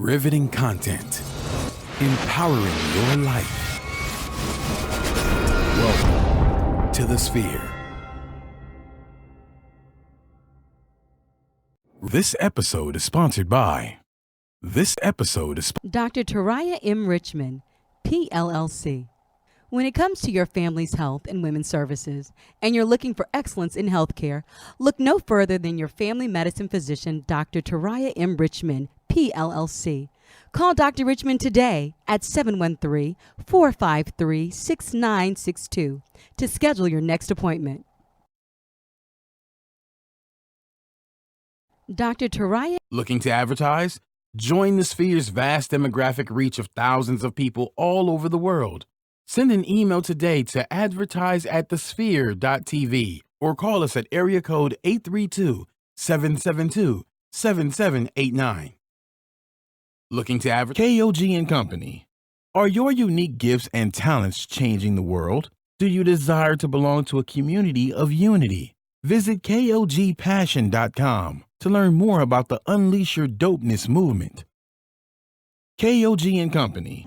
Riveting content. Empowering your life. Welcome to the Sphere. This episode is sponsored by... Dr. Taraya M. Richmond, PLLC. When it comes to your family's health and women's services, and you're looking for excellence in healthcare, look no further than your family medicine physician, Dr. Taraya M. Richmond, PLLC. Call Dr. Richmond today at 713-453-6962 to schedule your next appointment. Dr. Taraya. Looking to advertise? Join the Sphere's vast demographic reach of thousands of people all over the world. Send an email today to advertise@thesphere.tv or call us at area code 832-772-7789. Looking to advertise? KOG and Company. Are your unique gifts and talents changing the world? Do you desire to belong to a community of unity? Visit KOGpassion.com to learn more about the Unleash Your Dopeness movement. KOG and Company.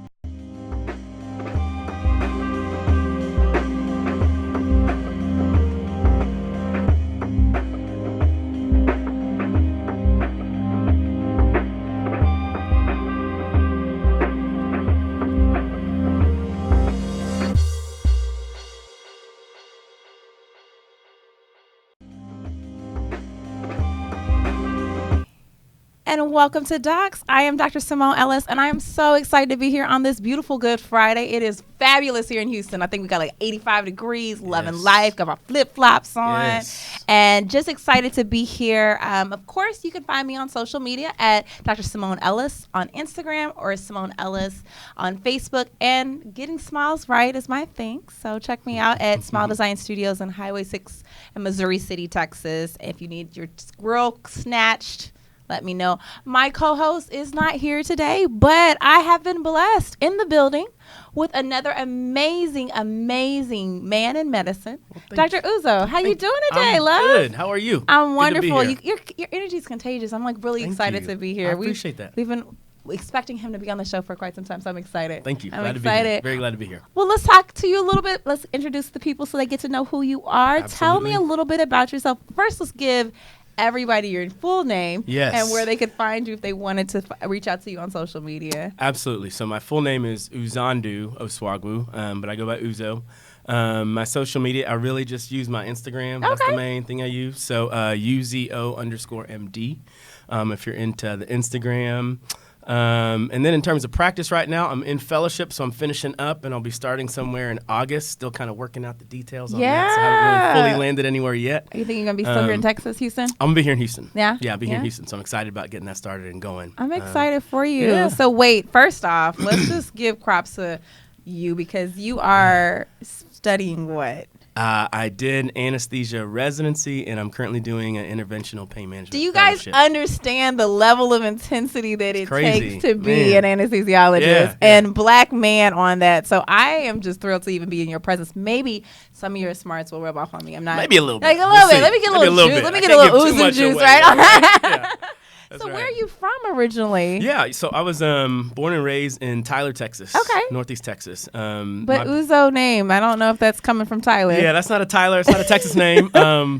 And welcome to Docs. I am Dr. Simone Ellis, and I am so excited to be here on this beautiful Good Friday. It is fabulous here in Houston. I think we got like 85 degrees, loving life, got our flip-flops on, and just excited to be here. Of course, you can find me on social media at Dr. Simone Ellis on Instagram or Simone Ellis on Facebook, and getting smiles right is my thing. So check me out at Smile Design Studios on Highway 6 in Missouri City, Texas. If you need your squirrel snatched, let me know. My co-host is not here today, but I have been blessed in the building with another amazing, amazing man in medicine, Dr. Uzo. How you doing today, love? Good. How are you? I'm wonderful. Your energy is contagious. I'm like really excited to be here. I appreciate that. We've been expecting him to be on the show for quite some time, so I'm excited. Thank you. I'm glad excited. To be here. Very glad to be here. Well, let's talk to you a little bit. Let's introduce the people so they get to know who you are. Absolutely. Tell me a little bit about yourself. First, let's give everybody your full name and where they could find you if they wanted to reach out to you on social media. Absolutely. So my full name is Uzo Osuagwu, but I go by Uzo. My social media, I really just use my Instagram. That's the main thing I use. So UZO_MD if you're into the Instagram. And then in terms of practice right now, I'm in fellowship, so I'm finishing up, and I'll be starting somewhere in August. Still kind of working out the details on that, so I haven't really fully landed anywhere yet. Are you think you're going to be still here in Texas, Houston? I'm going to be here in Houston. Yeah? Yeah, I'll be here in Houston, so I'm excited about getting that started and going. I'm excited for you. Yeah. So wait, first off, let's just give props to you because you are studying what? I did anesthesia residency, and I'm currently doing an interventional pain management. Do you guys fellowship. understand the level of intensity that it takes to be Man. an anesthesiologist and black man on that? So I am just thrilled to even be in your presence. Maybe some of your smarts will rub off on me. I'm not. Maybe a little bit. Like a little bit. Let me get a little juice. Let me get a little Uzo juice, right? So where are you from originally? Yeah, so I was born and raised in Tyler, Texas. Okay. Northeast Texas. But Uzo name, I don't know if that's coming from Tyler. Yeah, that's not a Tyler. It's not a Texas name.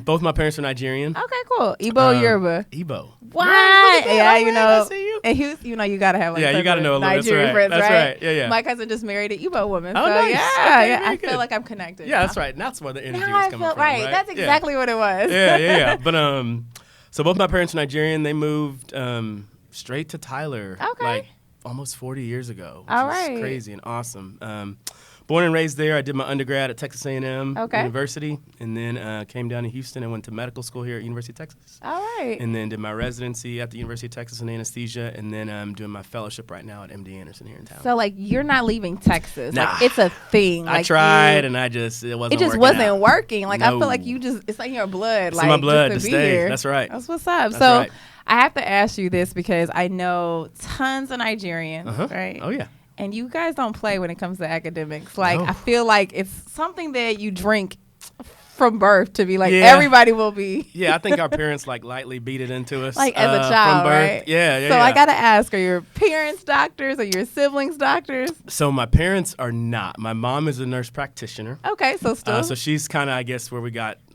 Both my parents are Nigerian. Okay, cool. Igbo, Yoruba. Igbo. What? Yeah, you know. I see you. And you know, you gotta have like you gotta know a little. Nigerian friends, That's right. Yeah. My cousin just married an Igbo woman. Oh, so nice. Yeah, Okay, I good. feel like I'm connected. Yeah, that's right. And that's where the energy now was I coming feel from. right. That's exactly what it was. Yeah. But so both my parents are Nigerian. They moved straight to Tyler like almost 40 years ago, which is crazy and awesome. Born and raised there. I did my undergrad at Texas A&M University, and then came down to Houston and went to medical school here at University of Texas. All right. And then did my residency at the University of Texas in anesthesia, and then I'm doing my fellowship right now at MD Anderson here in town. So, like, you're not leaving Texas. Nah. Like, it's a thing. I Like, tried, and it just wasn't working. Like, I No. feel like it's like in your blood. It's like, in my blood just to be stay. here. That's right. That's what's up. That's so, right. I have to ask you this because I know tons of Nigerians, right? Oh, yeah. And you guys don't play when it comes to academics. Like, No. I feel like it's something that you drink from birth to be like, everybody will be. Yeah, I think our parents like lightly beat it into us. Like as a child, from birth. right? Yeah. So I got to ask, are your parents doctors? Are your siblings doctors? So my parents are not. My mom is a nurse practitioner. Okay, so still. So she's kind of, I guess, where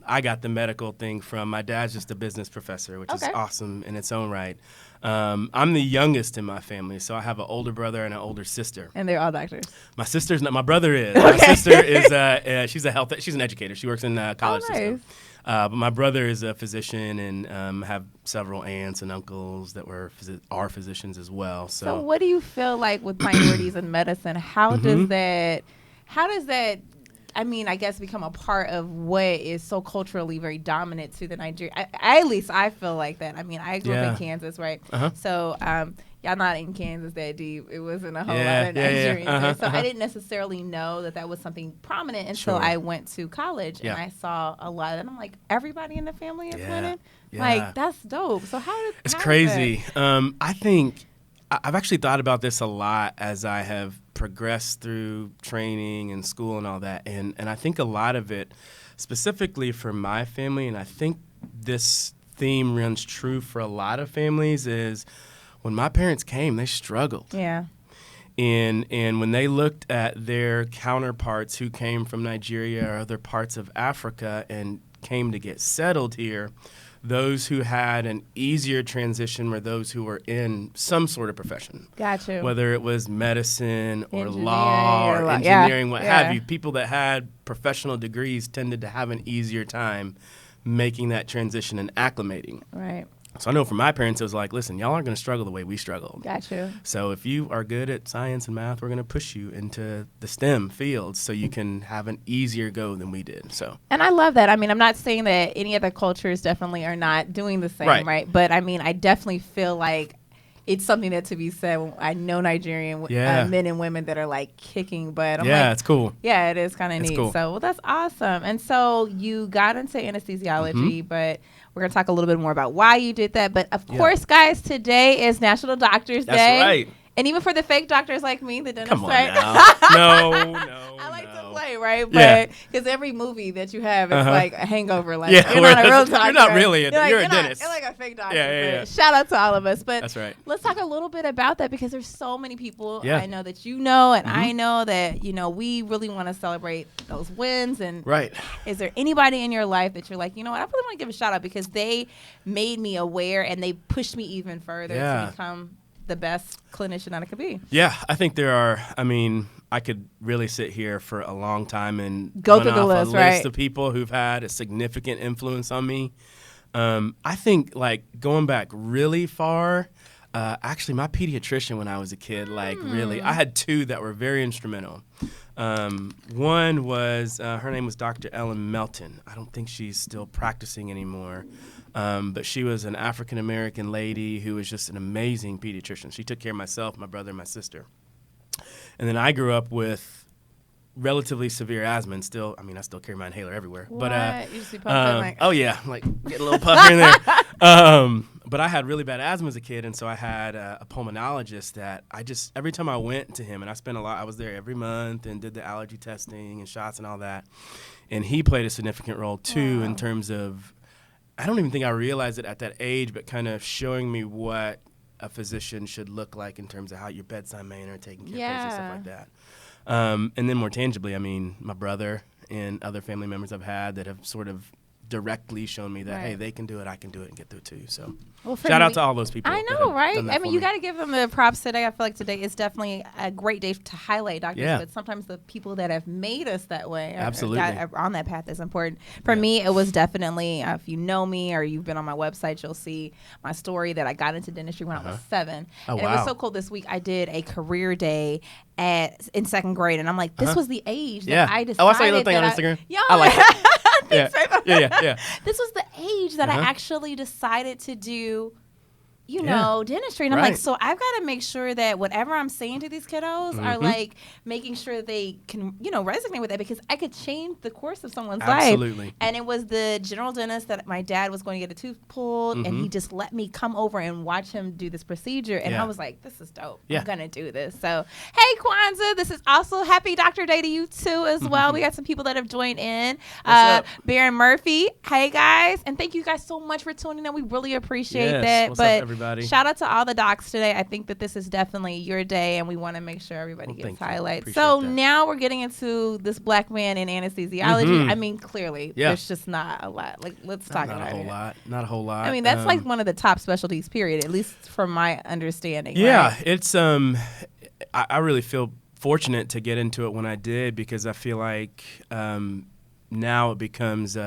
I got the medical thing from. My dad's just a business professor, which is awesome in its own right. I'm the youngest in my family, so I have an older brother and an older sister. And they're all doctors. My sister's not. My brother is. Okay. My sister is. She's she's an educator. She works in the college system. But my brother is a physician, and have several aunts and uncles that are physicians as well. So what do you feel like with minorities in medicine? How does that? I mean, I guess become a part of what is so culturally very dominant to the Nigeria. At least I feel like that. I mean, I grew up in Kansas, right? So y'all not in Kansas that deep. It wasn't a whole lot of Nigerians there. So I didn't necessarily know that was something prominent until I went to college and I saw a lot of it. And I'm like, everybody in the family is winning? Like, that's dope. So it's crazy. I think I've actually thought about this a lot as I have progressed through training and school and all that. And I think a lot of it, specifically for my family, and I think this theme runs true for a lot of families, is when my parents came, they struggled. Yeah. And when they looked at their counterparts who came from Nigeria or other parts of Africa and came to get settled here, those who had an easier transition were those who were in some sort of profession. Gotcha. Whether it was medicine or law or engineering, what have you. People that had professional degrees tended to have an easier time making that transition and acclimating. Right. So I know for my parents, it was like, listen, y'all aren't going to struggle the way we struggled. Gotcha. So if you are good at science and math, we're going to push you into the STEM fields so you can have an easier go than we did. So. And I love that. I mean, I'm not saying that any other cultures definitely are not doing the same, right? But I mean, I definitely feel like it's something that to be said. I know Nigerian men and women that are like kicking butt. I'm like, it's cool. Yeah, it is kind of neat. Cool. So, well, that's awesome. And so you got into anesthesiology, but we're going to talk a little bit more about why you did that. But of course, guys, today is National Doctors Day. That's right. And even for the fake doctors like me, the dentists, come on right? now. No. I like to play, right? But because every movie that you have is like a hangover. Like you're not a real doctor. You're not really a you're a dentist. You're like a fake doctor. Yeah. Shout out to all of us. But that's right. Let's talk a little bit about that because there's so many people I know that you know and I know that, you know, we really want to celebrate those wins. And is there anybody in your life that you're like, you know what, I really want to give a shout out because they made me aware and they pushed me even further to become the best clinician that I could be. Yeah, I think there are. I mean, I could really sit here for a long time and go through the list, right? List of people who've had a significant influence on me. I think like going back really far, actually my pediatrician when I was a kid, like really, I had two that were very instrumental. One was, her name was Dr. Ellen Melton. I don't think she's still practicing anymore. But she was an African-American lady who was just an amazing pediatrician. She took care of myself, my brother, and my sister. And then I grew up with relatively severe asthma and still carry my inhaler everywhere. What? But you just be puffing oh yeah, like get a little puff here and there. But I had really bad asthma as a kid, and so I had a pulmonologist that every time I went to him, and I was there every month and did the allergy testing and shots and all that. And he played a significant role too in terms of, I don't even think I realized it at that age, but kind of showing me what a physician should look like in terms of how your bedside manner, taking care of patients, stuff like that. And then more tangibly, I mean, my brother and other family members I've had that have sort of directly shown me that, hey, they can do it, I can do it, and get through it too. So shout out to all those people. I know, right? I mean, you got to give them the props today. I feel like today is definitely a great day to highlight doctors, but sometimes the people that have made us that way are on that path is important. For me, it was definitely, if you know me or you've been on my website, you'll see my story that I got into dentistry when I was 7. Oh, and it was so cool. This week I did a career day in 2nd grade, and I'm like, this was the age that I decided. Oh, I saw your little thing on Instagram. I like it. Yeah. This was the age that I actually decided to do, dentistry. And I'm like, so I've got to make sure that whatever I'm saying to these kiddos are like making sure they can, resonate with that, because I could change the course of someone's life. And it was the general dentist that my dad was going to get a tooth pulled, and he just let me come over and watch him do this procedure. And I was like, this is dope. I'm going to do this. So, hey, Kwanzaa, this is also happy Doctor Day to you too as well. We got some people that have joined in. Baron Murphy, hey guys. And thank you guys so much for tuning in. We really appreciate that. What's but up, everybody? Shout out to all the docs today. I think that this is definitely your day, and we want to make sure everybody gets highlights. So now we're getting into this black man in anesthesiology. I mean, clearly, there's just not a lot. Like, let's talk about it. Not a whole lot. I mean, that's like one of the top specialties, period, at least from my understanding. Yeah, right? it's I really feel fortunate to get into it when I did, because I feel like now it becomes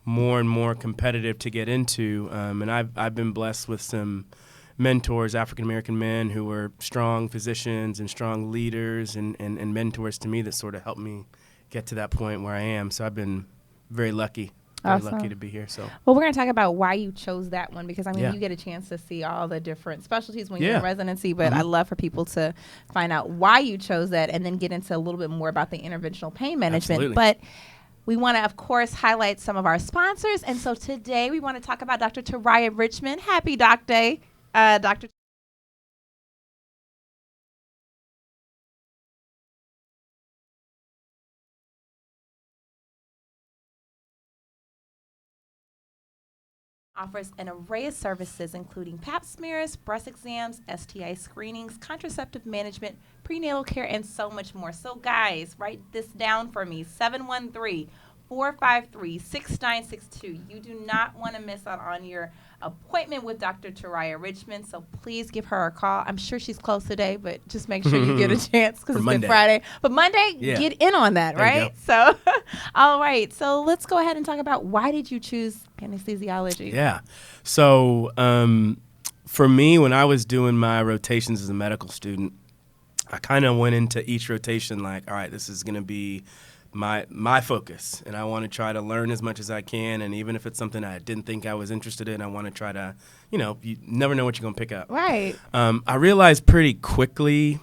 more and more competitive to get into, and I've been blessed with some mentors, African American men who were strong physicians and strong leaders and mentors to me that sort of helped me get to that point where I am. So I've been very lucky. Very lucky to be here. So, well, we're going to talk about why you chose that one, because I mean, you get a chance to see all the different specialties when you're in residency, but I love for people to find out why you chose that, and then get into a little bit more about the interventional pain management. Absolutely. But we want to, of course, highlight some of our sponsors. And so today we want to talk about Dr. Taraya Richmond. Happy Doc Day, Dr. Offers an array of services including pap smears, breast exams, STI screenings, contraceptive management, prenatal care, and so much more. So guys, write this down for me, 713-453-6962. You do not want to miss out on your appointment with Dr. Taraya Richmond, so please give her a call. I'm sure she's closed today, but just make sure you get a chance, because it's Good Friday. But Monday, get in on that, right? So, all right. So let's go ahead and talk about, why did you choose anesthesiology? Yeah. So for me, when I was doing my rotations as a medical student, I kind of went into each rotation like, all right, this is going to be my focus, and I want to try to learn as much as I can, and even if it's something I didn't think I was interested in, I want to try to, you never know what you're going to pick up. Right. I realized pretty quickly,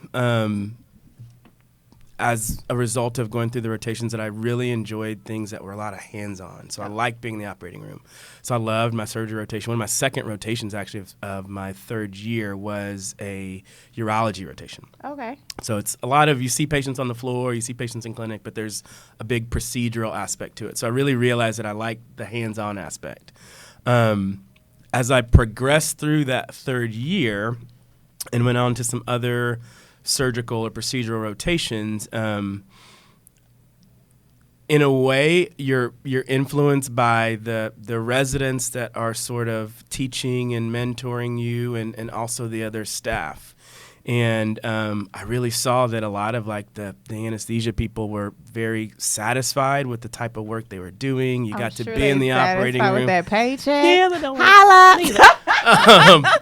as a result of going through the rotations, that I really enjoyed things that were a lot of hands-on. So I liked being in the operating room. So I loved my surgery rotation. One of my second rotations, actually, of my third year was a urology rotation. Okay. So it's a lot of, you see patients on the floor, you see patients in clinic, but there's a big procedural aspect to it. So I really realized that I liked the hands-on aspect. As I progressed through that third year and went on to some other surgical or procedural rotations, in a way, you're influenced by the residents that are sort of teaching and mentoring you, and also the other staff. And I really saw that a lot of like the anesthesia people were very satisfied with the type of work they were doing. You got to be in the operating room. With that paycheck. Yeah, they don't holla.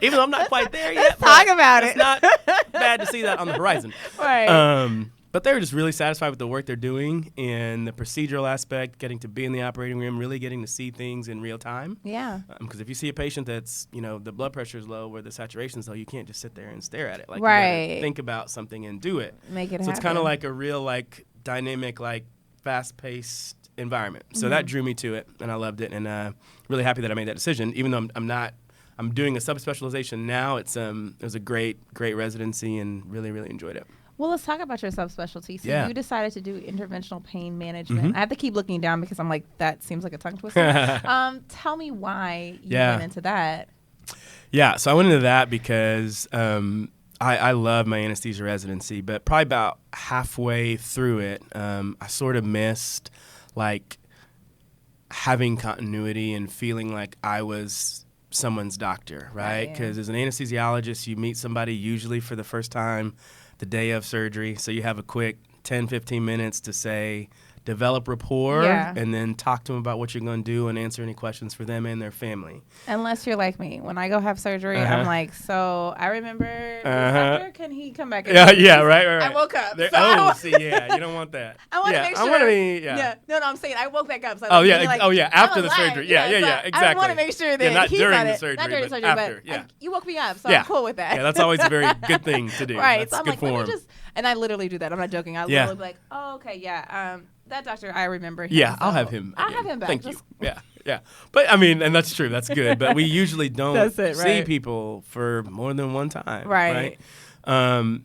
Even though I'm not quite there yet. Let's talk about it. It's not bad to see that on the horizon. Right. But they were just really satisfied with the work they're doing, and the procedural aspect, getting to be in the operating room, really getting to see things in real time. Yeah. Because if you see a patient that's, the blood pressure is low or the saturation's low, you can't just sit there and stare at it. Like, you gotta think about something and do it. Make it happen. So it's kind of like a real, like, dynamic, like, fast-paced environment. So that drew me to it, and I loved it, and really happy that I made that decision. Even though I'm doing a subspecialization now. It was a great residency, and really, really enjoyed it. Well, let's talk about your subspecialty. So you decided to do interventional pain management. I have to keep looking down because I'm like, that seems like a tongue twister. Tell me why you went into that. Yeah, so I went into that because I love my anesthesia residency, but probably about halfway through it, I sort of missed like having continuity and feeling like I was someone's doctor, right? Because as an anesthesiologist, you meet somebody usually for the first time the day of surgery. So you have a quick 10, 15 minutes to say, develop rapport, Yeah. and then talk to them about what you're going to do and answer any questions for them and their family. Unless you're like me. When I go have surgery, I'm like, so I remember this doctor, can he come back? Right. I woke up. You don't want that. I want to make sure. No, I'm saying I woke back up. So after the surgery. Exactly. I want to make sure that not he's during on the it. surgery, Not during the surgery, after, but you woke me up, so I'm cool with that. Yeah, that's always a very good thing to do. Right. That's So I'm good like, form. let me just, and I literally do that. I'm not joking. I literally be like, oh, okay, that doctor, I remember him. Yeah, so I'll have him. I'll have him back. Thank you. Yeah. But I mean, and that's true. That's good. But we usually don't see people for more than one time. Right.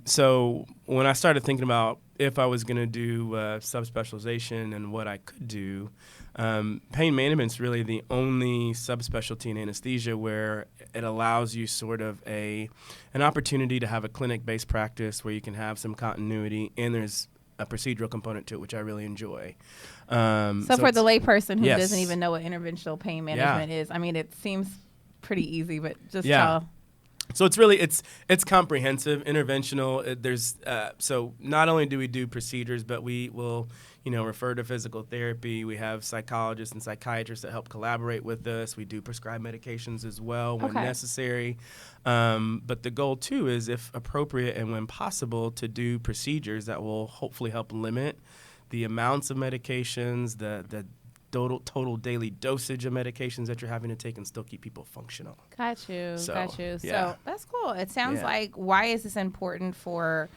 So when I started thinking about if I was going to do subspecialization and what I could do, pain management is really the only subspecialty in anesthesia where it allows you sort of an opportunity to have a clinic-based practice where you can have some continuity, and there's a procedural component to it, which I really enjoy. So for the layperson who doesn't even know what interventional pain management is, I mean, it seems pretty easy, but just tell. So it's really it's comprehensive, interventional. There's so not only do we do procedures, but we will refer to physical therapy. We have psychologists and psychiatrists that help collaborate with us. We do prescribe medications as well when necessary. But the goal too is, if appropriate and when possible, to do procedures that will hopefully help limit the amounts of medications, the total daily dosage of medications that you're having to take, and still keep people functional. Got you. So that's cool. It sounds like, why is this important for,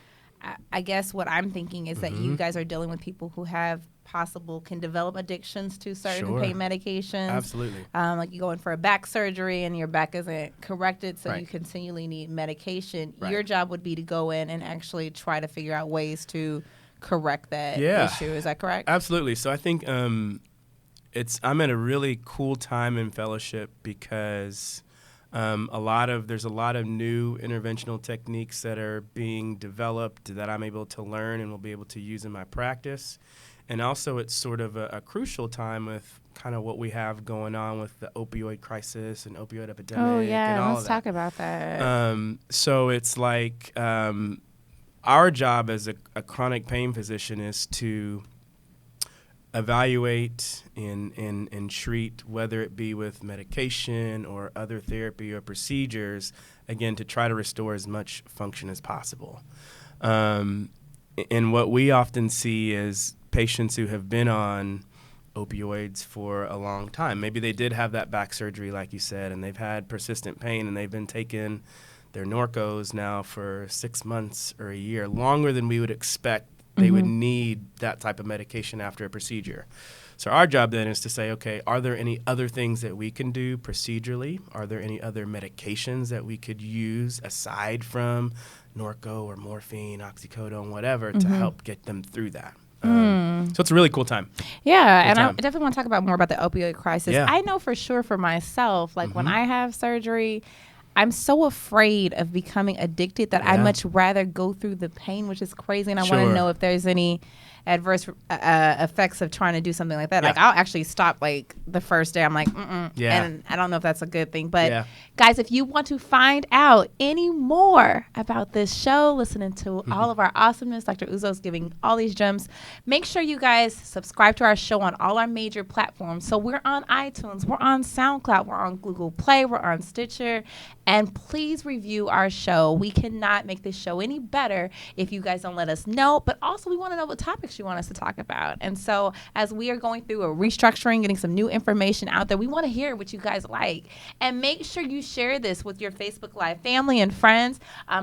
I guess what I'm thinking is that you guys are dealing with people who can develop addictions to certain pain medications. Absolutely. Like you go in for a back surgery and your back isn't corrected, so you continually need medication. Right. Your job would be to go in and actually try to figure out ways to correct that issue. Is that correct? Absolutely. So I think I'm at a really cool time in fellowship because there's a lot of new interventional techniques that are being developed that I'm able to learn and will be able to use in my practice. And also it's sort of a crucial time with kind of what we have going on with the opioid crisis and opioid epidemic. Oh, yeah. And all Let's talk about that. So it's like our job as a chronic pain physician is to evaluate and treat, whether it be with medication or other therapy or procedures, again, to try to restore as much function as possible. And what we often see is patients who have been on opioids for a long time. Maybe they did have that back surgery, like you said, and they've had persistent pain, and they've been taking their Norcos now for 6 months or a year, longer than we would expect they would need that type of medication after a procedure. So our job then is to say, okay, are there any other things that we can do procedurally? Are there any other medications that we could use aside from Norco or morphine, oxycodone, whatever, to help get them through that? So it's a really cool time. Yeah, and I definitely want to talk more about the opioid crisis. Yeah. I know for sure for myself, like when I have surgery, I'm so afraid of becoming addicted that I'd much rather go through the pain, which is crazy. And I want to know if there's any adverse effects of trying to do something like that. Like I'll actually stop like the first day. I'm like, and I don't know if that's a good thing. But guys, if you want to find out any more about this show, listening to all of our awesomeness, Dr. Uzo's giving all these gems, make sure you guys subscribe to our show on all our major platforms. So we're on iTunes, we're on SoundCloud, we're on Google Play, we're on Stitcher, and please review our show. We cannot make this show any better if you guys don't let us know, but also we want to know what topics you want us to talk about. And so as we are going through a restructuring, getting some new information out there, we want to hear what you guys like. And make sure you share this with your Facebook Live family and friends.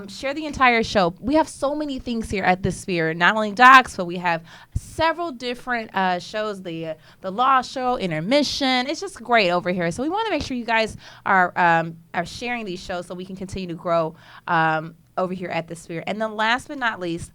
Share the entire show. We have so many things here at the Sphere, not only docs, but we have several different shows, the law show, intermission. It's just great over here. So we want to make sure you guys are sharing these shows so we can continue to grow over here at the Sphere. And then last but not least,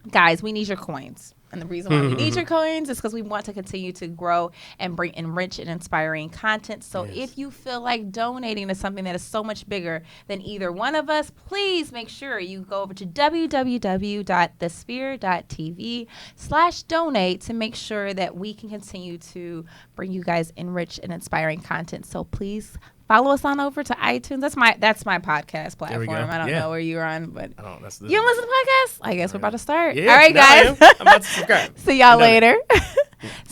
guys, we need your coins. And the reason why we need your coins is because we want to continue to grow and bring enrich and inspiring content. So if you feel like donating to something that is so much bigger than either one of us, please make sure you go over to www.thesphere.tv/donate to make sure that we can continue to bring you guys enrich and inspiring content. So please follow us on over to iTunes. That's my podcast platform. I don't know where you're on, but you don't listen to podcasts? I guess we're about to start. All right, guys. I'm about to subscribe. See y'all later.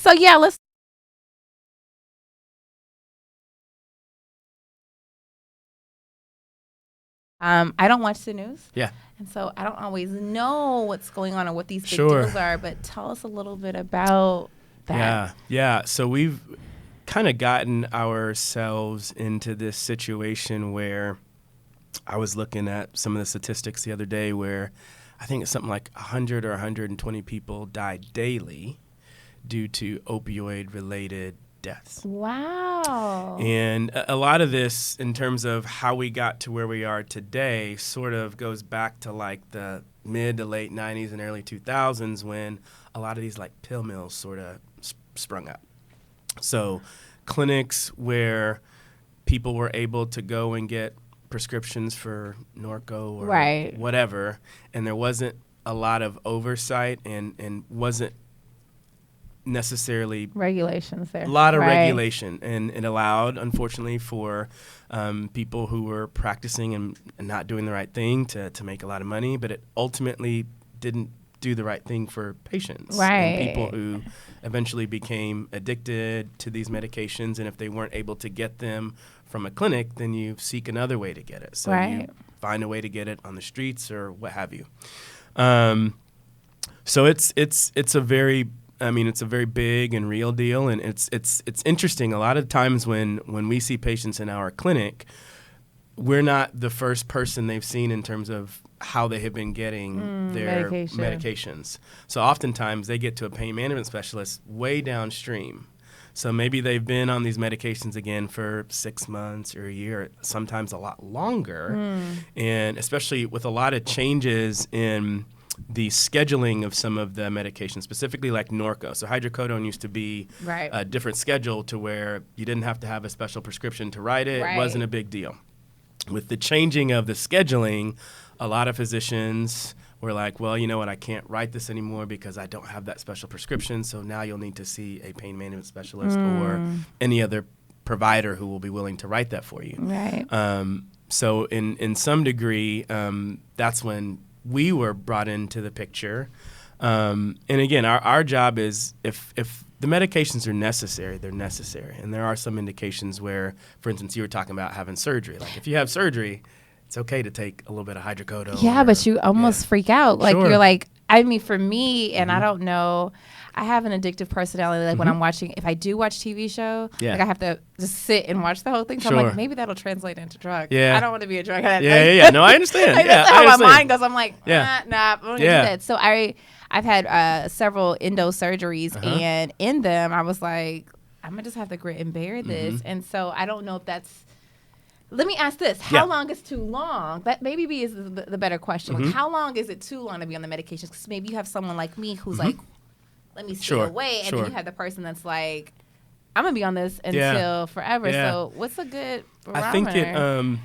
So yeah, let's. I don't watch the news. Yeah. And so I don't always know what's going on or what these big Sure. deals are, but tell us a little bit about that. Yeah. So we've kind of gotten ourselves into this situation where I was looking at some of the statistics the other day where I think it's something like 100 or 120 people die daily due to opioid-related deaths. Wow. And a lot of this, in terms of how we got to where we are today, sort of goes back to like the mid to late 90s and early 2000s when a lot of these like pill mills sort of sprung up. So clinics where people were able to go and get prescriptions for Norco or whatever, and there wasn't a lot of oversight and wasn't necessarily regulations there. A lot of regulation, and it allowed, unfortunately, for people who were practicing and not doing the right thing to make a lot of money, but it ultimately didn't do the right thing for patients and people who eventually became addicted to these medications, and if they weren't able to get them from a clinic, then you seek another way to get it. So you find a way to get it on the streets or what have you. So it's a very it's a very big and real deal, and it's interesting. A lot of times when we see patients in our clinic, we're not the first person they've seen in terms of how they have been getting their medications. So oftentimes they get to a pain management specialist way downstream. So maybe they've been on these medications again for 6 months or a year, sometimes a lot longer. And especially with a lot of changes in the scheduling of some of the medications, specifically like Norco. So hydrocodone used to be a different schedule to where you didn't have to have a special prescription to write it. It wasn't a big deal. With the changing of the scheduling, a lot of physicians were like, well, you know what, I can't write this anymore because I don't have that special prescription, so now you'll need to see a pain management specialist or any other provider who will be willing to write that for you. So in some degree, that's when we were brought into the picture. And again, our job is if the medications are necessary, they're necessary. And there are some indications where, for instance, you were talking about having surgery. Like if you have surgery, it's okay to take a little bit of hydrocodone. Yeah, but you almost freak out. Like you're like, I mean, for me, and I don't know, I have an addictive personality. Like when I'm watching, if I do watch TV show, like I have to just sit and watch the whole thing. So I'm like, maybe that'll translate into drugs. I don't want to be a drug addict. No, I understand. That's how my mind goes. I'm like, nah, I'm gonna do that. So I've had several endo surgeries, and in them, I was like, I'm gonna just have to grit and bear this. And so I don't know if that's. Let me ask this: how long is too long? That maybe is the better question. Like, how long is it too long to be on the medications? Because maybe you have someone like me who's like, let me stay away, and then you have the person that's like, I'm gonna be on this until forever. So what's a good barometer?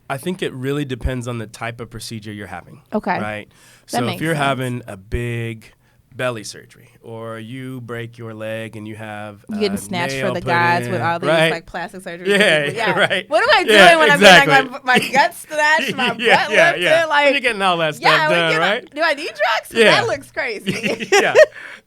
I think it really depends on the type of procedure you're having. Okay. Right. So if you're having a big belly surgery, or you break your leg and you have you getting snatched for the guys with all these like plastic surgery. Right. What am I doing when I'm getting like my guts snatched, my butt lifted? Like when you're getting all that stuff done, right? Do I need drugs? That looks crazy.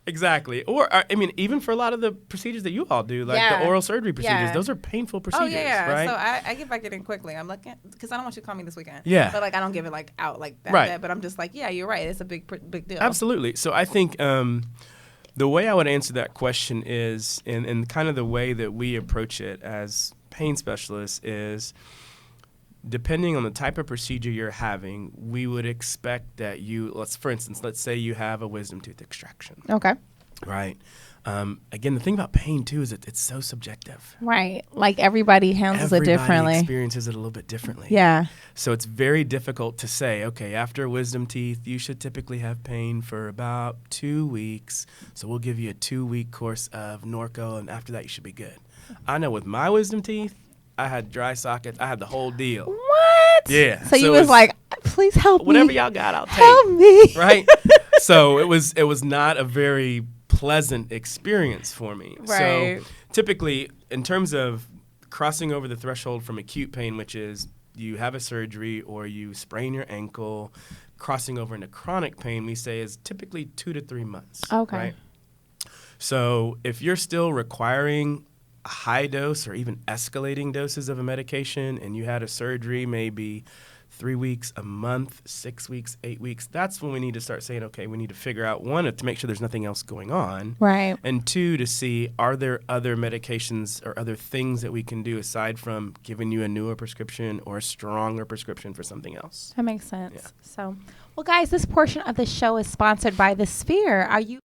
Exactly. Or I mean, even for a lot of the procedures that you all do, like the oral surgery procedures, those are painful procedures, right? So I get back in quickly. I'm looking because I don't want you to call me this weekend. But like I don't give it like out like that. But I'm just like, you're right. It's a big deal. Absolutely. So I think the way I would answer that question is, and kind of the way that we approach it as pain specialists is, depending on the type of procedure you're having, we would expect that for instance, let's say you have a wisdom tooth extraction. Okay. Right. Again, the thing about pain too is it's so subjective. Right. Like everybody handles it differently. Everybody experiences it a little bit differently. Yeah. So it's very difficult to say, okay, after wisdom teeth, you should typically have pain for about 2 weeks. So we'll give you a 2-week course of Norco, and after that you should be good. I know with my wisdom teeth, I had dry sockets. I had the whole deal. What? Yeah. So you was like, please help me. Whatever y'all got, I'll take. Help me. Right? So it was not a very pleasant experience for me. Right. So typically, in terms of crossing over the threshold from acute pain, which is you have a surgery or you sprain your ankle, crossing over into chronic pain, we say is typically 2 to 3 months. Okay. Right? So if you're still requiring a high dose or even escalating doses of a medication and you had a surgery maybe 3 weeks, a month, 6 weeks, 8 weeks, that's when we need to start saying, okay, we need to figure out, one, to make sure there's nothing else going on. Right. And two, to see, are there other medications or other things that we can do aside from giving you a newer prescription or a stronger prescription for something else? That makes sense. Yeah. So, well, guys, this portion of the show is sponsored by The Sphere. Are you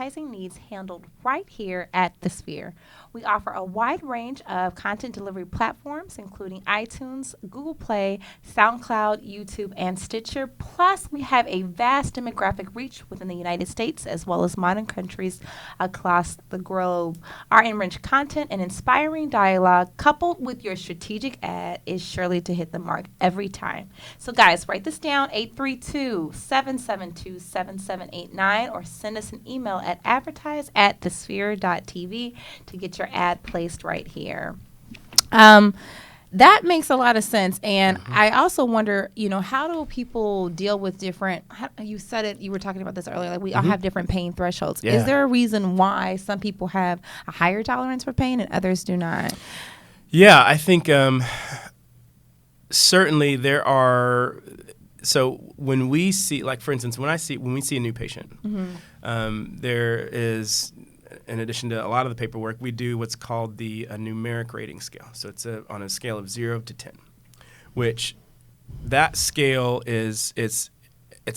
advertising needs handled right here at The Sphere? We offer a wide range of content delivery platforms, including iTunes, Google Play, SoundCloud, YouTube, and Stitcher. Plus, we have a vast demographic reach within the United States as well as modern countries across the globe. Our enriched content and inspiring dialogue, coupled with your strategic ad, is surely to hit the mark every time. So, guys, write this down, 832-772-7789, or send us an email at advertise@thesphere.tv to get your ad placed right here. That makes a lot of sense. And I also wonder, how do people deal with different, you said it, you were talking about this earlier, like we all have different pain thresholds. Yeah. Is there a reason why some people have a higher tolerance for pain and others do not? Yeah, I think certainly there are. So when we see, like for instance, when we see a new patient, there is, in addition to a lot of the paperwork, we do what's called a numeric rating scale. So it's on a scale of 0 to 10, which that scale it's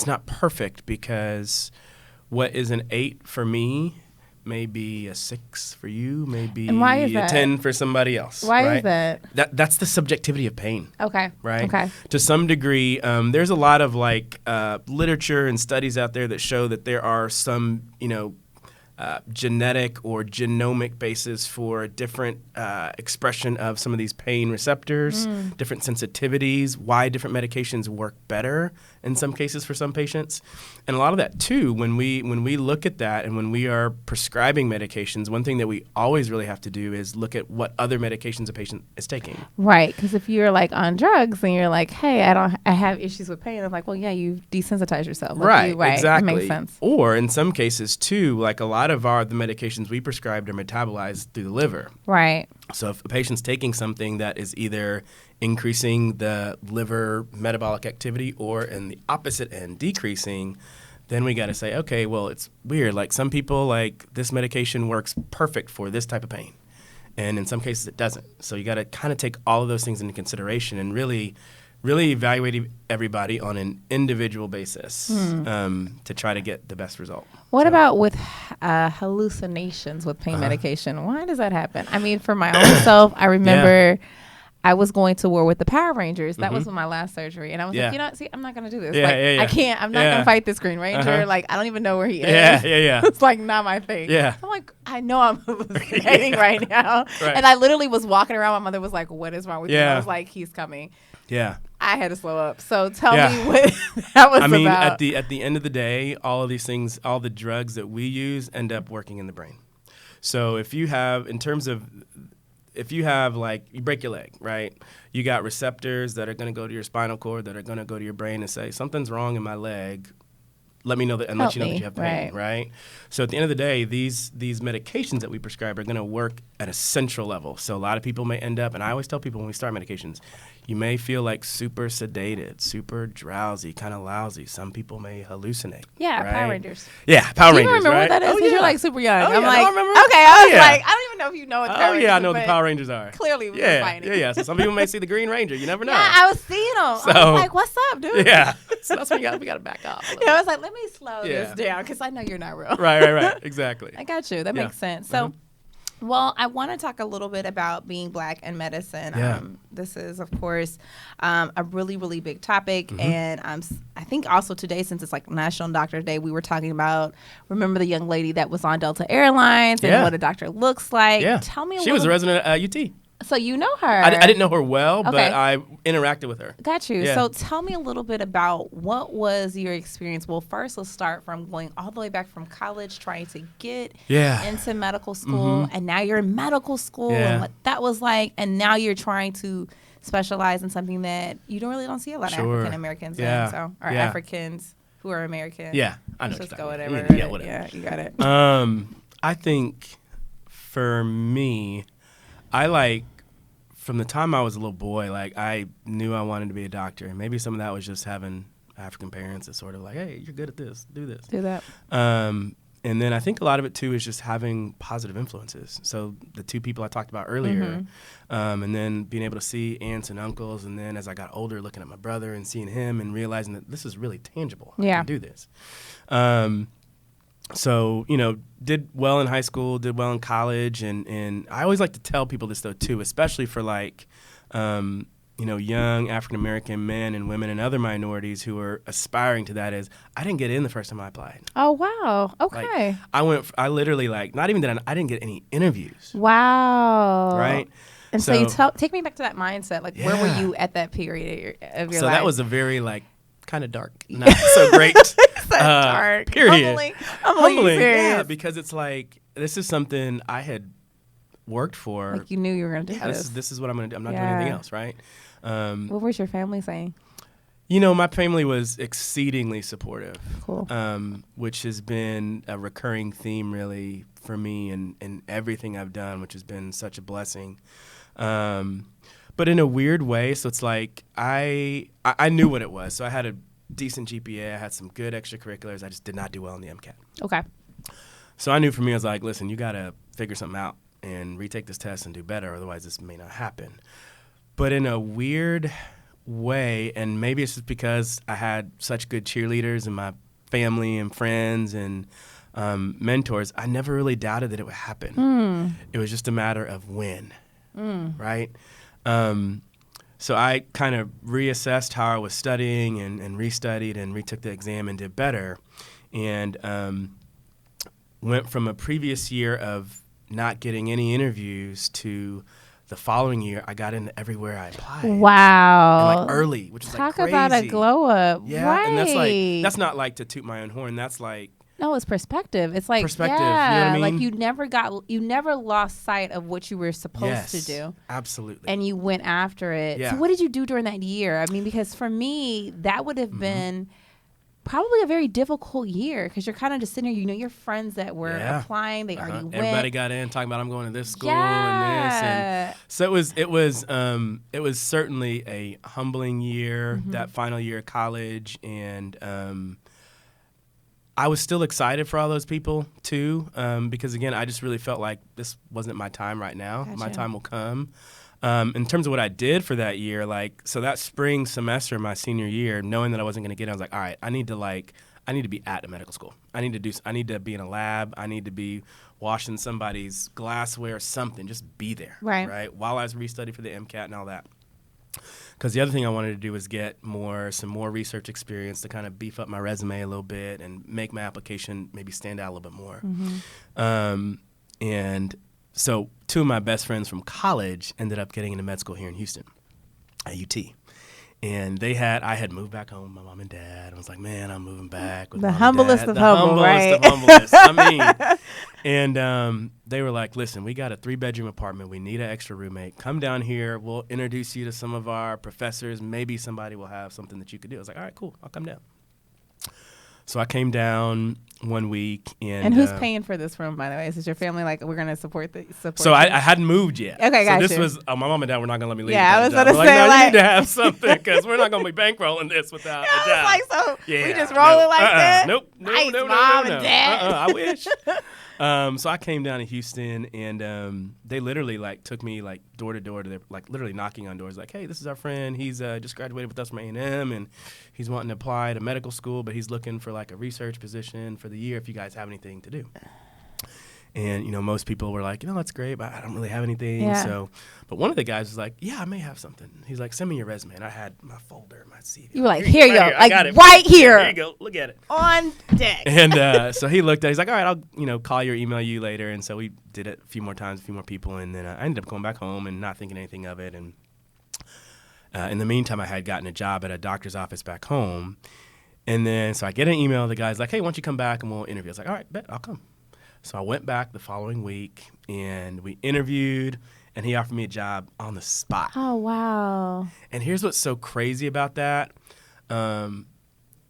not perfect because what is an 8 for me may be a 6 for you, maybe a 10 for somebody else. Why is that? That's the subjectivity of pain. Okay. Right? Okay. To some degree, there's a lot of literature and studies out there that show that there are some, genetic or genomic basis for different expression of some of these pain receptors, different sensitivities, why different medications work better in some cases for some patients. And a lot of that too, when we look at that and when we are prescribing medications, one thing that we always really have to do is look at what other medications a patient is taking. Right, because if you're on drugs and you're like, hey, I have issues with pain, I'm like, well, yeah, you desensitize yourself. Right, exactly. It makes sense. Or in some cases too, a lot of the medications we prescribed are metabolized through the liver. Right. So if a patient's taking something that is either increasing the liver metabolic activity or in the opposite end, decreasing, then we got to say, okay, well, it's weird. Some people, this medication works perfect for this type of pain. And in some cases it doesn't. So you got to kind of take all of those things into consideration and really evaluate everybody on an individual basis to try to get the best result. What about with hallucinations with pain medication? Why does that happen? I mean, for my own self, I remember I was going to war with the Power Rangers. That was my last surgery. And I was like, I'm not going to do this. I can't. I'm not going to fight this Green Ranger. I don't even know where he is. Yeah. It's not my thing. Yeah. I'm like, I know I'm hallucinating right now. Right. And I literally was walking around. My mother was like, what is wrong with you? And I was like, he's coming. Yeah. I had to slow up. So tell me what that was about. At the end of the day, all of these things, all the drugs that we use end up working in the brain. So if you have, you break your leg, right? You got receptors that are going to go to your spinal cord, that are going to go to your brain and say, something's wrong in my leg. Let me know that, and let you know that you have pain, right? So at the end of the day, these medications that we prescribe are going to work at a central level. So a lot of people may end up, and I always tell people when we start medications, you may feel super sedated, super drowsy, kind of lousy. Some people may hallucinate. Yeah, right? Power Rangers. Yeah, Power Rangers. Do you remember right? what that is? Oh, yeah. You're super young. Oh, I'm yeah, like, no, I remember. Okay, I was like, I don't even know if you know what the Power Rangers I know what the Power Rangers are. Clearly, we were fighting. Yeah. So some people may see the Green Ranger. You never know. Yeah, I was seeing them. So, I was like, what's up, dude? Yeah. So that's what we got to back up. I was like, let me slow this down because I know you're not real. Right. Exactly. I got you. That makes sense. So, well, I want to talk a little bit about being Black in medicine. Yeah. This is, of course, a really, really big topic. And I think also today, since it's National Doctor Day, we were talking about, remember the young lady that was on Delta Airlines and what a doctor looks like. Yeah. Tell me She was a resident at UT. So you know her. I didn't know her well, Okay. but I interacted with her. Got you. Yeah. So tell me a little bit about what was your experience. Well, first, let's start from going all the way back from college, trying to get into medical school, and now you're in medical school and what that was like, and now you're trying to specialize in something that you don't see a lot of African Americans in, or Africans who are American. Yeah, I know. Let's just go whatever. Yeah, whatever. Yeah, you got it. I think for me, I from the time I was a little boy, I knew I wanted to be a doctor. And maybe some of that was just having African parents that sort of like, hey, you're good at this, do this. Do that. And then I think a lot of it too is just having positive influences. So the two people I talked about earlier, and then being able to see aunts and uncles. And then as I got older, looking at my brother and seeing him and realizing that this is really tangible. I can do this. So, did well in high school, did well in college. And I always like to tell people this, though, too, especially for young African-American men and women and other minorities who are aspiring to that is I didn't get in the first time I applied. Oh, wow. Okay. I literally not even that, I didn't get any interviews. Wow. Right? And so you take me back to that mindset. Where were you at that period of your life? So that was a very, kind of dark, not so great. Dark. Period. Humbling. Yeah, because it's this is something I had worked for. You knew you were going to do this. This is what I'm going to do. I'm not doing anything else, right? What was your family saying? My family was exceedingly supportive. Cool. Which has been a recurring theme, really, for me and everything I've done, which has been such a blessing. But in a weird way, so it's I knew what it was. So I had a decent GPA. I had some good extracurriculars. I just did not do well in the MCAT. Okay. So I knew for me, I was like, listen, you got to figure something out and retake this test and do better. Otherwise, this may not happen. But in a weird way, and maybe it's just because I had such good cheerleaders in my family and friends and mentors, I never really doubted that it would happen. It was just a matter of when, right? So I kind of reassessed how I was studying and restudied and retook the exam and did better. And went from a previous year of not getting any interviews to the following year, I got into everywhere I applied. Wow. And early, which is Talk crazy. about a glow up. Yeah, right. And that's not to toot my own horn. That's no, it's perspective. It's perspective. Yeah, You know what I mean? you never lost sight of what you were supposed to do. Absolutely. And you went after it. Yeah. So what did you do during that year? I mean, because for me, that would have been probably a very difficult year because you're kind of just sitting here, your friends that were applying, they already went. Everybody got in talking about I'm going to this school and this. And so it was certainly a humbling year, that final year of college. And I was still excited for all those people too, because again, I just really felt like this wasn't my time right now. Gotcha. My time will come. In terms of what I did for that year, so that spring semester, my senior year, knowing that I wasn't going to get it, I was like, all right, I need to be at a medical school. I need to be in a lab. I need to be washing somebody's glassware or something. Just be there, right? While I was restudying for the MCAT and all that. Because the other thing I wanted to do was get some more research experience to kind of beef up my resume a little bit and make my application maybe stand out a little bit more. And so two of my best friends from college ended up getting into med school here in Houston at UT. And I had moved back home, my mom and dad. I was like, man, I'm moving back with the mom humblest and dad. of humble, right? The humblest of humblest. I mean, and they were like, listen, we got a 3-bedroom apartment. We need an extra roommate. Come down here. We'll introduce you to some of our professors. Maybe somebody will have something that you could do. I was like, all right, cool. I'll come down. So I came down one week. And who's paying for this room, by the way? Is this your family we're going to support So I hadn't moved yet. Okay, gotcha. So this was, my mom and dad were not going to let me leave. Yeah, I was going to say, no, you need to have something because we're not going to be bankrolling this without a job. So we just roll it like that? Nope. Nice, mom and dad. I wish. So I came down to Houston, and they literally took me door to door to their literally knocking on doors, hey, this is our friend. He's just graduated with us from A&M, and he's wanting to apply to medical school, but he's looking for a research position for the year if you guys have anything to do. And, most people were like, that's great, but I don't really have anything. Yeah. So, but one of the guys was like, yeah, I may have something. He's like, send me your resume. And I had my folder, my CV. You were like, here you go. I got it. Right here. Here you go. Look at it. On deck. And so he looked at it. He's like, all right, I'll call you or email you later. And so we did it a few more times, a few more people. And then I ended up going back home and not thinking anything of it. And in the meantime, I had gotten a job at a doctor's office back home. And then so I get an email. The guy's like, hey, why don't you come back and we'll interview? I was like, all right, bet, I'll come. So I went back the following week, and we interviewed, and he offered me a job on the spot. Oh, wow. And here's what's so crazy about that. And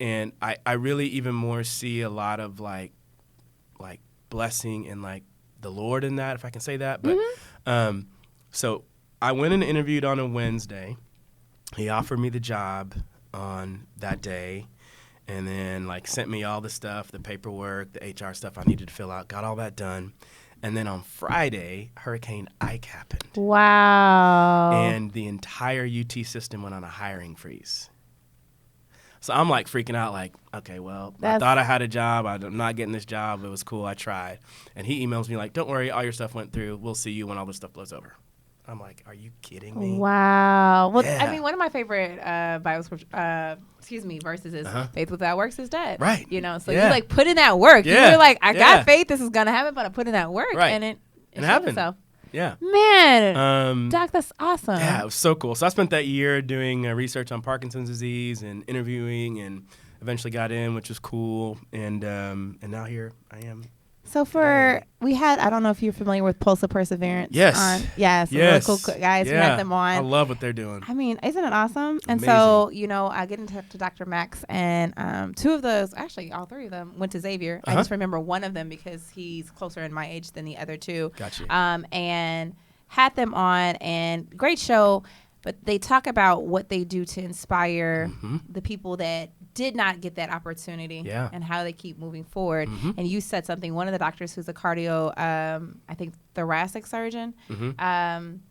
I really even more see a lot of, like blessing and, like, the Lord in that, if I can say that. But so I went and interviewed on a Wednesday. He offered me the job on that day. And then, sent me all the stuff, the paperwork, the HR stuff I needed to fill out, got all that done. And then on Friday, Hurricane Ike happened. Wow. And the entire UT system went on a hiring freeze. So I'm, freaking out, okay, well, I thought I had a job. I'm not getting this job. It was cool. I tried. And he emails me, don't worry, all your stuff went through. We'll see you when all this stuff blows over. I'm like, are you kidding me? Wow. Well, Yeah. I mean, one of my favorite verses is faith without works is dead. Right. So you put in that work. Yeah. You were like, I got faith, this is going to happen, but I put in that work. Right. And it happened. itself. Yeah. Man, Doc, that's awesome. Yeah, it was so cool. So I spent that year doing research on Parkinson's disease and interviewing, and eventually got in, which was cool. And now here I am. So I don't know if you're familiar with Pulse of Perseverance. Yes. Yes. Really cool guys. Yeah. We had them on. I love what they're doing. I mean, isn't it awesome? And Amazing. so, I get into Dr. Max, and two of those, actually all three of them, went to Xavier. I just remember one of them because he's closer in my age than the other two. Gotcha. And had them on, and great show. But they talk about what they do to inspire the people that did not get that opportunity and how they keep moving forward. And you said something, one of the doctors who's a cardio, I think thoracic surgeon,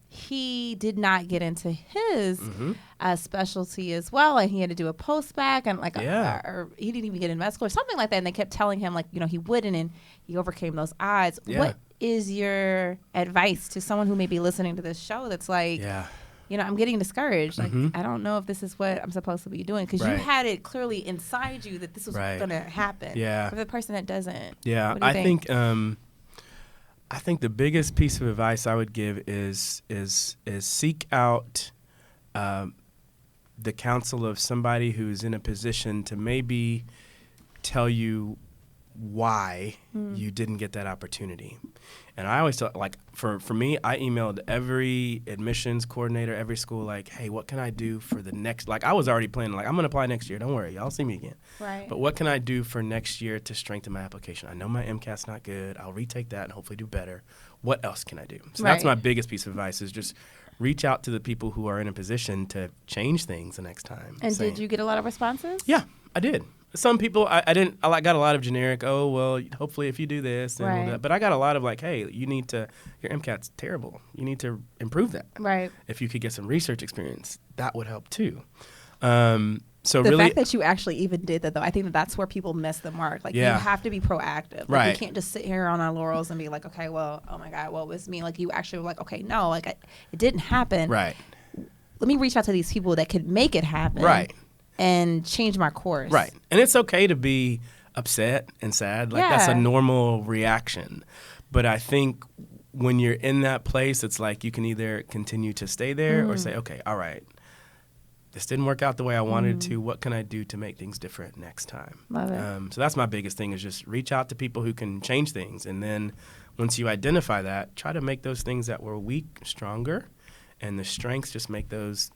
he did not get into his specialty as well. And he had to do a post-bac and or he didn't even get in med school or something like that. And they kept telling him he wouldn't, and he overcame those odds. Yeah. What is your advice to someone who may be listening to this show that's I'm getting discouraged. I don't know if this is what I'm supposed to be doing, because you had it clearly inside you that this was going to happen. Yeah. For the person that doesn't. Yeah. I think the biggest piece of advice I would give is seek out the counsel of somebody who's in a position to maybe tell you why you didn't get that opportunity. And I always tell, for me, I emailed every admissions coordinator, every school, hey, what can I do for the next, I was already planning, I'm going to apply next year. Don't worry, y'all see me again. Right. But what can I do for next year to strengthen my application? I know my MCAT's not good. I'll retake that and hopefully do better. What else can I do? So that's my biggest piece of advice, is just reach out to the people who are in a position to change things the next time. And did you get a lot of responses? Yeah, I did. Some people, I didn't. I got a lot of generic. Oh well, hopefully if you do this, then we'll do that. But I got a lot of hey, you need to. Your MCAT's terrible. You need to improve that. Right. If you could get some research experience, that would help too. So the really, fact that you actually even did that, though, I think that's where people miss the mark. You have to be proactive. You can't just sit here on our laurels and be like, okay, well, oh my God, what was me? You actually were okay, no, it didn't happen. Right. Let me reach out to these people that could make it happen. Right. And change my course. Right. And it's okay to be upset and sad. That's a normal reaction. But I think when you're in that place, it's you can either continue to stay there or say, okay, all right, this didn't work out the way I wanted to. What can I do to make things different next time? Love it. So that's my biggest thing, is just reach out to people who can change things. And then once you identify that, try to make those things that were weak stronger, and the strengths, just make those,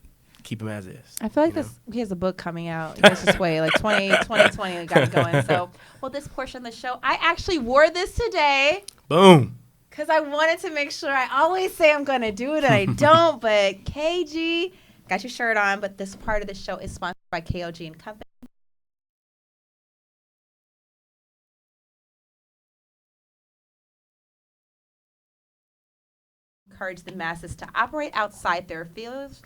keep them as is. I feel he has a book coming out. You guys just wait, 2020 got it going. So, this portion of the show, I actually wore this today. Boom. Because I wanted to make sure. I always say I'm going to do it, and I don't. But KG, got your shirt on. But this part of the show is sponsored by KOG and Company. encourage the masses to operate outside their fears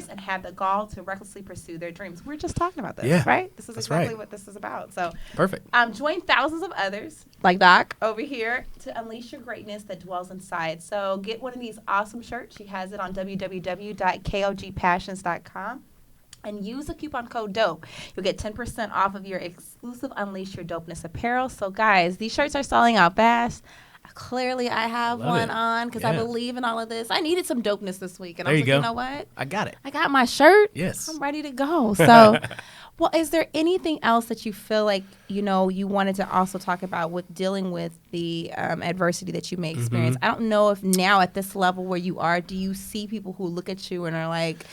and have the gall to recklessly pursue their dreams. We're just talking about this, right? This is exactly what this is about. So perfect. Join thousands of others like Doc over here to unleash your greatness that dwells inside. So get one of these awesome shirts. She has it on www.kogpassions.com. And use the coupon code DOPE. You'll get 10% off of your exclusive Unleash Your Dopeness apparel. So, guys, these shirts are selling out fast. Clearly, I have one on because I believe in all of this. I needed some dopeness this week. And I was like, you know what? I got it. I got my shirt. Yes. I'm ready to go. So, well, is there anything else that you feel like, you wanted to also talk about with dealing with the adversity that you may experience? I don't know if now at this level where you are, do you see people who look at you and are like,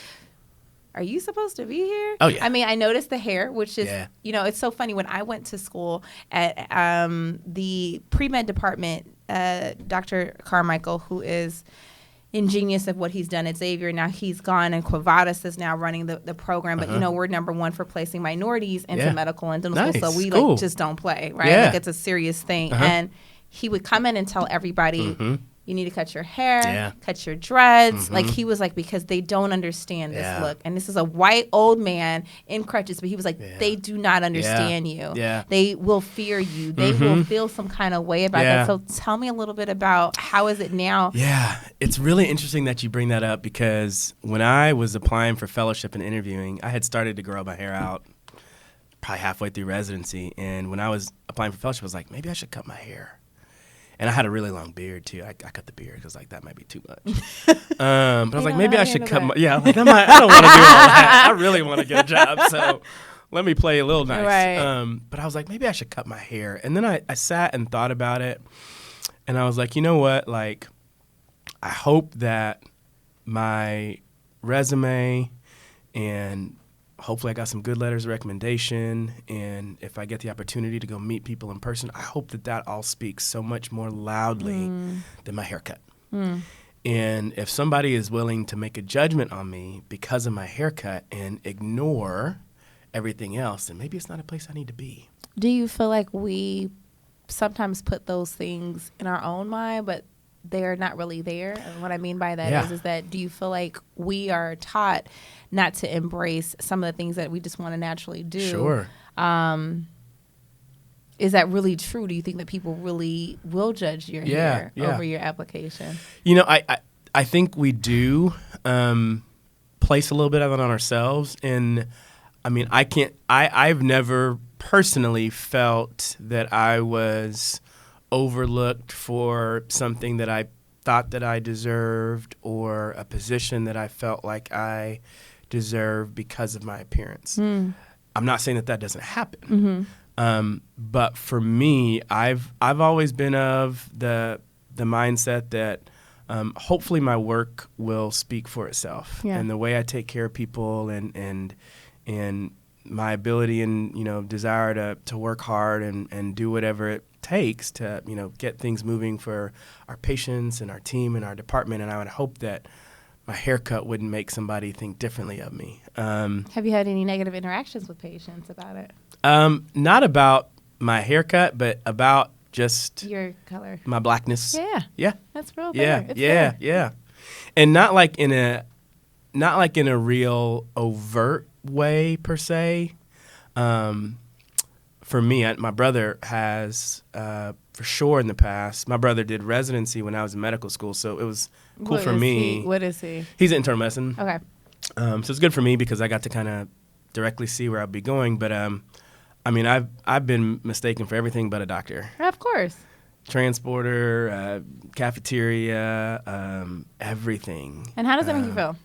are you supposed to be here? Oh, yeah. I mean, I noticed the hair, which is, it's so funny. When I went to school at the pre-med department, Dr. Carmichael, who is ingenious of what he's done at Xavier, now he's gone, and Quavadas is now running the program. But, we're number one for placing minorities into medical and dental school. So we just don't play, right? Yeah. Like it's a serious thing. And he would come in and tell everybody, you need to cut your hair, cut your dreads. Like he was like, because they don't understand this look. And this is a white old man in crutches, but he was like, they do not understand you. Yeah. They will fear you. They will feel some kind of way about that. So tell me a little bit about how is it now? Yeah, it's really interesting that you bring that up because when I was applying for fellowship and interviewing, I had started to grow my hair out probably halfway through residency. And when I was applying for fellowship, I was like, maybe I should cut my hair. And I had a really long beard, too. I cut the beard because, that might be too much. But I was like, maybe I should cut my... Yeah, I don't want to do all that. I really want to get a job, so let me play a little nice. Right. But I was like, maybe I should cut my hair. And then I sat and thought about it, and I was like, you know what? I hope that my resume and... hopefully I got some good letters of recommendation, and if I get the opportunity to go meet people in person, I hope that all speaks so much more loudly than my haircut. And if somebody is willing to make a judgment on me because of my haircut and ignore everything else, then maybe it's not a place I need to be. Do you feel like we sometimes put those things in our own mind, but they're not really there? And what I mean by that is that do you feel like we are taught not to embrace some of the things that we just want to naturally do? Sure. Is that really true? Do you think that people really will judge your hair over your application? I think we do place a little bit of it on ourselves. And I mean, I've never personally felt that I was overlooked for something that I thought that I deserved or a position that I felt like I deserved because of my appearance. I'm not saying that doesn't happen. But for me, I've always been of the mindset that hopefully my work will speak for itself. And the way I take care of people and my ability and desire to work hard and do whatever it takes to get things moving for our patients and our team and our department. And I would hope that my haircut wouldn't make somebody think differently of me. Have you had any negative interactions with patients about it? Not about my haircut, but about just your color, my blackness. Yeah, that's real. Yeah. And not like in a real overt way per se. For me, my brother has, for sure in the past, my brother did residency when I was in medical school, so it was cool for me. What is he? He's an internal medicine. Okay. So it's good for me because I got to kind of directly see where I'd be going. But, I mean, I've been mistaken for everything but a doctor. Of course. Transporter, cafeteria, everything. And how does that make you feel?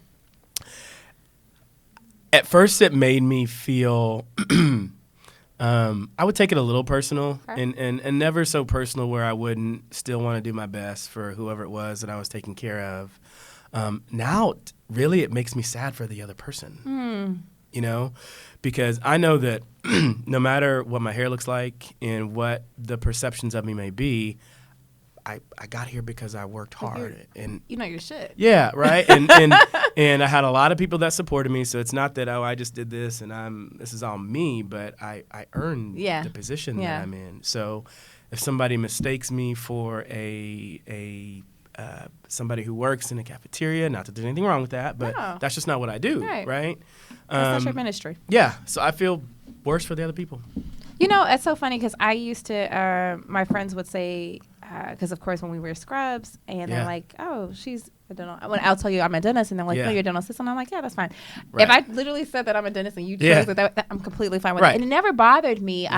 At first, it made me feel... I would take it a little personal, and never so personal where I wouldn't still want to do my best for whoever it was that I was taking care of. Now, really, it makes me sad for the other person, because I know that no matter what my hair looks like and what the perceptions of me may be, I got here because I worked hard and your shit. Yeah, right. And I had a lot of people that supported me, so it's not that I just did this and this is all me, but I earned the position that I'm in. So if somebody mistakes me for a somebody who works in a cafeteria. Not that there's anything wrong with that, but that's just not what I do, right? That's not your ministry. Yeah, so I feel worse for the other people. You know, it's so funny because I used to, my friends would say, because of course when we wear scrubs and they're like, oh, she's a dental. I'll tell you I'm a dentist, and they're like, no, you're a dental assistant. I'm like, yeah, that's fine. If I literally said that I'm a dentist and you chose that, I'm completely fine with it. And it never bothered me.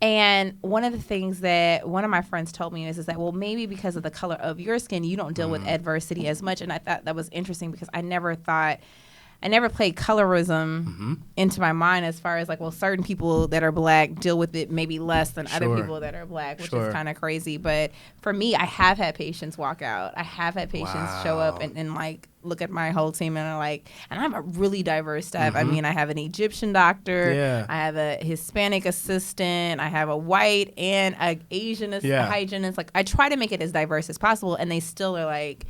And one of the things that one of my friends told me is that, well, maybe because of the color of your skin, you don't deal with adversity as much. And I thought that was interesting because I never played colorism into my mind as far as like, well, certain people that are black deal with it maybe less than other people that are black, which is kind of crazy. But for me, I have had patients walk out. I have had patients show up and like look at my whole team and are like, and I'm a really diverse staff. I mean, I have an Egyptian doctor. I have a Hispanic assistant. I have a white and an Asian hygienist. Like I try to make it as diverse as possible, and they still are like,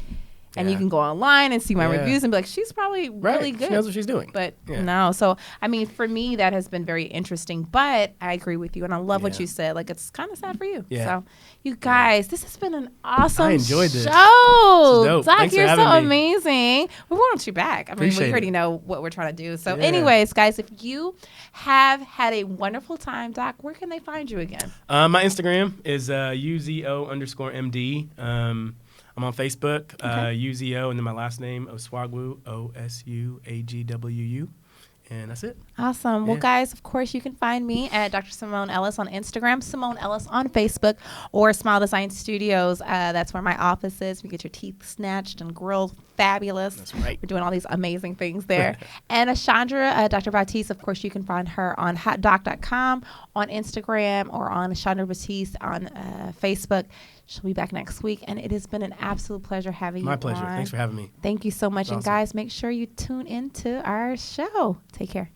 and you can go online and see my reviews and be like, she's probably really good. She knows what she's doing. But no. So, I mean, for me, that has been very interesting. But I agree with you. And I love what you said. Like, it's kind of sad for you. Yeah. So, you guys, this has been an awesome I enjoyed this. show. This Doc, Thanks you're for so having me. amazing. We want you back. I mean, we already know what we're trying to do. So, anyways, guys, if you have had a wonderful time, Doc, where can they find you again? My Instagram is UZO_MD. I'm on Facebook, Uzo, and then my last name, Osuagwu, Osuagwu. And that's it. Awesome. Well, guys, of course, you can find me at Dr. Simone Ellis on Instagram, Simone Ellis on Facebook, or Smile Design Studios. That's where my office is. We get your teeth snatched and grilled. Fabulous. That's right. We're doing all these amazing things there. And Chandra, Dr. Batiste, of course, you can find her on hotdoc.com, on Instagram, or on Chandra Batiste on Facebook. She'll be back next week, and it has been an absolute pleasure having you on. My pleasure. Thanks for having me. Thank you so much. Awesome. And guys, make sure you tune into our show. Take care.